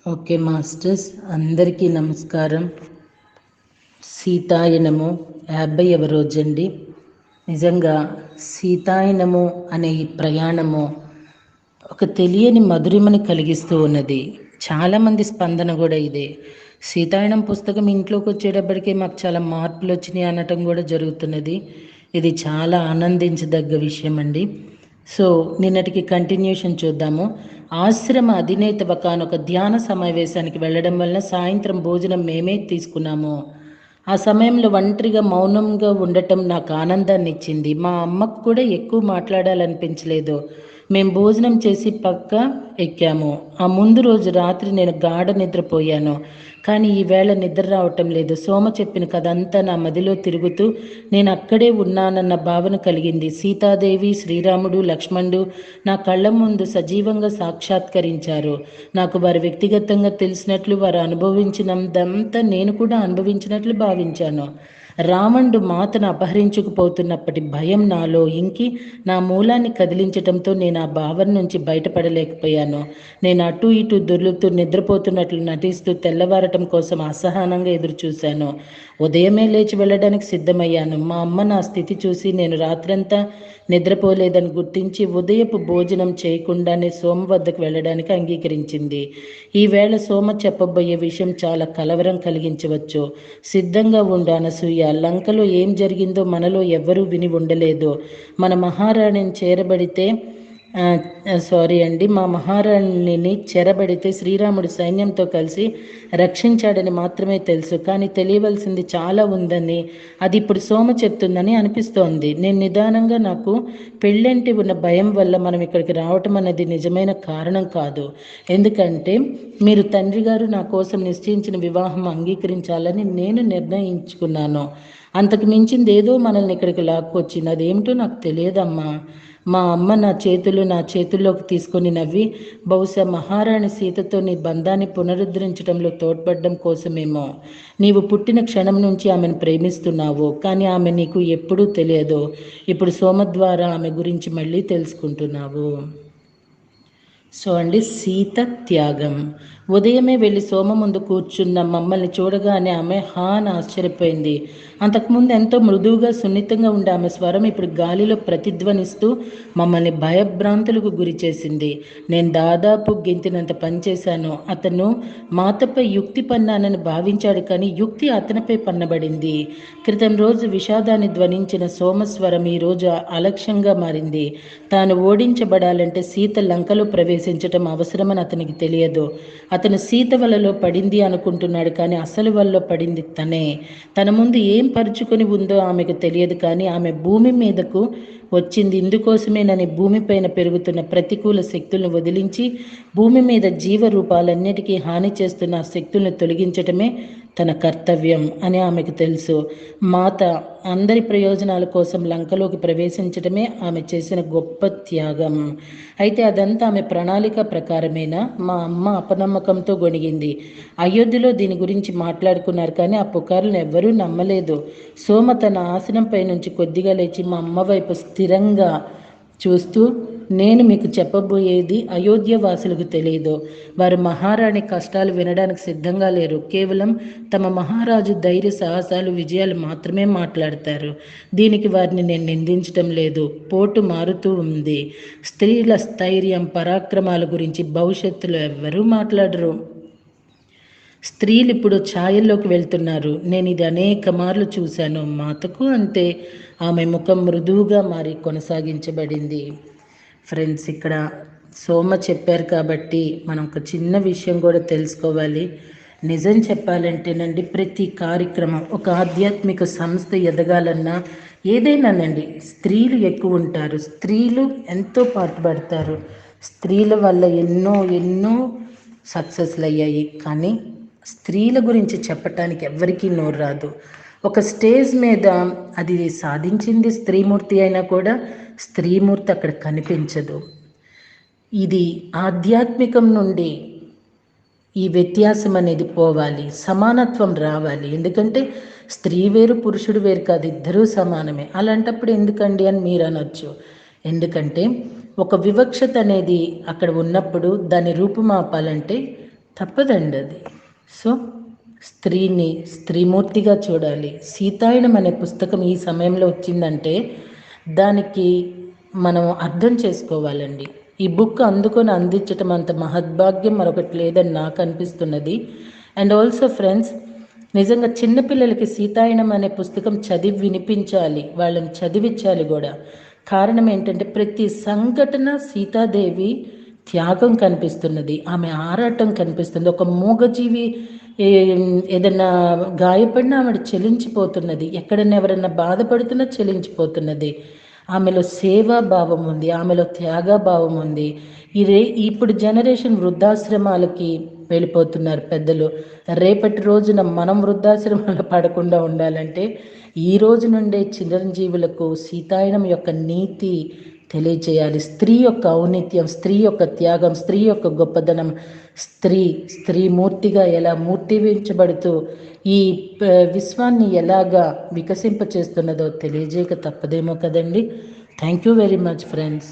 Okay masters, అందరికీ నమస్కారం. సీతాయనము 50వ రోజండి. నిజంగా సీతాయనము అనే ఈ ప్రయాణము ఒక తెలియని మధురిమని కలిగిస్తూ ఉన్నది. చాలామంది స్పందన కూడా ఇదే. సీతాయనం పుస్తకం ఇంట్లోకి వచ్చేటప్పటికే మాకు చాలా మార్పులు వచ్చినాయి అనటం కూడా జరుగుతున్నది. ఇది చాలా ఆనందించదగ్గ విషయం అండి. సో నిన్నటికి కంటిన్యూషన్ చూద్దాము. ఆశ్రమ అధినేత ఒకనొక ధ్యాన సమావేశానికి వెళ్ళడం వలన సాయంత్రం భోజనం మేమే తీసుకున్నాము. ఆ సమయంలో ఒంటరిగా మౌనంగా ఉండటం నాకు ఆనందాన్ని ఇచ్చింది. మా అమ్మకు కూడా ఎక్కువ మాట్లాడాలనిపించలేదు. మేము భోజనం చేసి పక్క ఎక్కాము. ఆ ముందు రోజు రాత్రి నేను గాఢ నిద్రపోయాను. కానీ ఈవేళ నిద్ర రావటం లేదు. సోమ చెప్పిన కథ అంతా నా మదిలో తిరుగుతూ నేను అక్కడే ఉన్నానన్న భావన కలిగింది. సీతాదేవి, శ్రీరాముడు, లక్ష్మణుడు నా కళ్ళ ముందు సజీవంగా సాక్షాత్కరించారు. నాకు వారు వ్యక్తిగతంగా తెలిసినట్లు, వారు అనుభవించినందంతా నేను కూడా అనుభవించినట్లు భావించాను. రావణుడు మాతను అపహరించుకుపోతున్నప్పటి భయం నాలో ఇంకి నా మూలాన్ని కదిలించటంతో నేను ఆ భావన నుంచి బయటపడలేకపోయాను. నేను అటు ఇటు దొర్లుతూ నిద్రపోతున్నట్లు నటిస్తూ తెల్లవారటం కోసం అసహనంగా ఎదురుచూశాను. ఉదయమే లేచి వెళ్ళడానికి సిద్ధమయ్యాను. మా అమ్మ నా స్థితి చూసి నేను రాత్రంతా నిద్రపోలేదని గుర్తించి ఉదయపు భోజనం చేయకుండానే సోమ వద్దకు వెళ్ళడానికి అంగీకరించింది. ఈవేళ సోమ చెప్పబోయే విషయం చాలా కలవరం కలిగించవచ్చు. సిద్ధంగా ఉండు అనసూయ. లంకలో ఏం జరిగిందో మనలో ఎవ్వరూ విని ఉండలేదు. మన మహారాణిని చేరబడితే మా మహారాణిని చెరబడితే శ్రీరాముడు సైన్యంతో కలిసి రక్షించాడని మాత్రమే తెలుసు. కానీ తెలియవలసింది చాలా ఉందని, అది ఇప్పుడు సోమ చెప్తుందని అనిపిస్తోంది. నేను నిదానంగా, నాకు పెళ్ళంటి ఉన్న భయం వల్ల మనం ఇక్కడికి రావటం అన్నది నిజమైన కారణం కాదు. ఎందుకంటే మీరు తండ్రి గారు నా కోసం నిశ్చయించిన వివాహం అంగీకరించాలని నేను నిర్ణయించుకున్నాను. అంతకు మించింది ఏదో మనల్ని ఇక్కడికి లాక్కొచ్చింది. అదేమిటో నాకు తెలియదమ్మా. మా అమ్మ నా చేతుల్లోకి తీసుకొని నవ్వి, బహుశా మహారాణి సీతతో నీ బంధాన్ని పునరుద్ధరించడంలో తోడ్పడడం కోసమేమో. నీవు పుట్టిన క్షణం నుంచి ఆమెను ప్రేమిస్తున్నావు, కానీ ఆమె నీకు ఎప్పుడూ తెలియదు. ఇప్పుడు సోమ ద్వారా ఆమె గురించి మళ్ళీ తెలుసుకుంటున్నావు. సో అండి, సీత త్యాగం. ఉదయమే వెళ్ళి సోమ ముందు కూర్చున్న మమ్మల్ని చూడగానే ఆమె అని ఆశ్చర్యపోయింది. అంతకుముందు ఎంతో మృదువుగా, సున్నితంగా ఉండే ఆమె స్వరం ఇప్పుడు గాలిలో ప్రతిధ్వనిస్తూ మమ్మల్ని భయభ్రాంతులకు గురి చేసింది. నేను దాదాపు గెంతినంత పనిచేశాను. అతను మాతపై యుక్తి పన్నానని భావించాడు, కానీ యుక్తి అతనిపై పన్నబడింది. క్రితం రోజు విషాదాన్ని ధ్వనించిన సోమస్వరం ఈరోజు అలక్ష్యంగా మారింది. తాను ఓడించబడాలంటే సీత లంకలో ప్రవేశించటం అవసరమని అతనికి తెలియదు. అతను సీత వలలో పడింది అనుకుంటున్నాడు, కానీ అసలు వలలో పడింది తనే. తన ముందు ఏం పరుచుకొని ఉందో ఆమెకు తెలియదు, కానీ ఆమె భూమి మీదకు వచ్చింది ఇందుకోసమేనని భూమిపైన పెరుగుతున్న ప్రతికూల శక్తులను వదిలించి భూమి మీద జీవరూపాలన్నిటికీ హాని చేస్తున్న ఆ శక్తులను తొలగించటమే తన కర్తవ్యం అని ఆమెకు తెలుసు. మాత అందరి ప్రయోజనాల కోసం లంకలోకి ప్రవేశించటమే ఆమె చేసిన గొప్ప త్యాగం. అయితే అదంతా ఆమె ప్రణాళిక ప్రకారమేనా? మా అమ్మ అపనమ్మకంతో గొణిగింది. అయోధ్యలో దీని గురించి మాట్లాడుకున్నారు, కానీ ఆ పుకార్లను ఎవ్వరూ నమ్మలేదు. సోమ తన ఆసనంపై నుంచి కొద్దిగా లేచి మా అమ్మ వైపు స్థిరంగా చూస్తూ, నేను మీకు చెప్పబోయేది అయోధ్య వాసులకు తెలియదు. వారు మహారాణి కష్టాలు వినడానికి సిద్ధంగా లేరు. కేవలం తమ మహారాజు ధైర్య సాహసాలు, విజయాలు మాత్రమే మాట్లాడతారు. దీనికి వారిని నేను నిందించటం లేదు. పోటు మారుతూ ఉంది. స్త్రీల స్థైర్యం, పరాక్రమాల గురించి భవిష్యత్తులో ఎవ్వరూ మాట్లాడరు. స్త్రీలు ఇప్పుడు ఛాయల్లోకి వెళ్తున్నారు. నేను ఇది అనేక మార్లు చూశాను. మాతకు అంతే. ఆమె ముఖం మృదువుగా మారి కొనసాగించబడింది. ఫ్రెండ్స్, ఇక్కడ సోమ చెప్పారు కాబట్టి మనం ఒక చిన్న విషయం కూడా తెలుసుకోవాలి. నిజం చెప్పాలంటేనండి, ప్రతి కార్యక్రమం, ఒక ఆధ్యాత్మిక సంస్థ ఎదగాలన్నా ఏదైనానండి, స్త్రీలు ఎక్కువ ఉంటారు. స్త్రీలు ఎంతో పాటుపడతారు. స్త్రీల వల్ల ఎన్నో సక్సెస్లు అయ్యాయి. కానీ స్త్రీల గురించి చెప్పటానికి ఎవరికీ నోరు రాదు. ఒక స్టేజ్ మీద అది సాధించింది స్త్రీమూర్తి అయినా కూడా స్త్రీమూర్తి అక్కడ కనిపించదు. ఇది ఆధ్యాత్మికం నుండి ఈ వ్యత్యాసం అనేది పోవాలి, సమానత్వం రావాలి. ఎందుకంటే స్త్రీ వేరు, పురుషుడు వేరు కాదు, ఇద్దరూ సమానమే. అలాంటప్పుడు ఎందుకండి అని మీరు అనొచ్చు. ఎందుకంటే ఒక వివక్షత అనేది అక్కడ ఉన్నప్పుడు దాన్ని రూపుమాపాలంటే తప్పదండి అది. సో స్త్రీని స్త్రీమూర్తిగా చూడాలి. సీతాయనం అనే పుస్తకం ఈ సమయంలో వచ్చిందంటే దానికి మనం అర్థం చేసుకోవాలండి. ఈ బుక్ అందుకొని అందించటం అంత మహద్భాగ్యం మరొకటి లేదని నాకు అనిపిస్తున్నది. అండ్ ఆల్సో ఫ్రెండ్స్, నిజంగా చిన్నపిల్లలకి సీతాయనం అనే పుస్తకం చదివి వినిపించాలి, వాళ్ళని చదివించాలి కూడా. కారణం ఏంటంటే ప్రతి సంఘటన సీతాదేవి త్యాగం కనిపిస్తున్నది, ఆమె ఆరాటం కనిపిస్తుంది. ఒక మూగజీవి ఏదన్నా గాయపడినా ఆవిడ చెలించిపోతున్నది, ఎక్కడన్నా ఎవరన్నా బాధపడుతున్నా చెలించిపోతున్నది. ఆమెలో సేవా భావం ఉంది, ఆమెలో త్యాగా భావం ఉంది. ఇప్పుడు జనరేషన్ వృద్ధాశ్రమాలకి వెళ్ళిపోతున్నారు పెద్దలు. రేపటి రోజున మనం వృద్ధాశ్రమాలు పడకుండా ఉండాలంటే ఈ రోజు నుండే చిరంజీవులకు సీతాయనం యొక్క నీతి తెలియచేయాలి. స్త్రీ యొక్క ఔన్నత్యం, స్త్రీ యొక్క త్యాగం, స్త్రీ యొక్క గొప్పదనం, స్త్రీ మూర్తిగా ఎలా మూర్తివించబడుతూ ఈ విశ్వాన్ని ఎలాగా వికసింపచేస్తున్నదో తెలియజేయక తప్పదేమో కదండి. Thank you very much friends.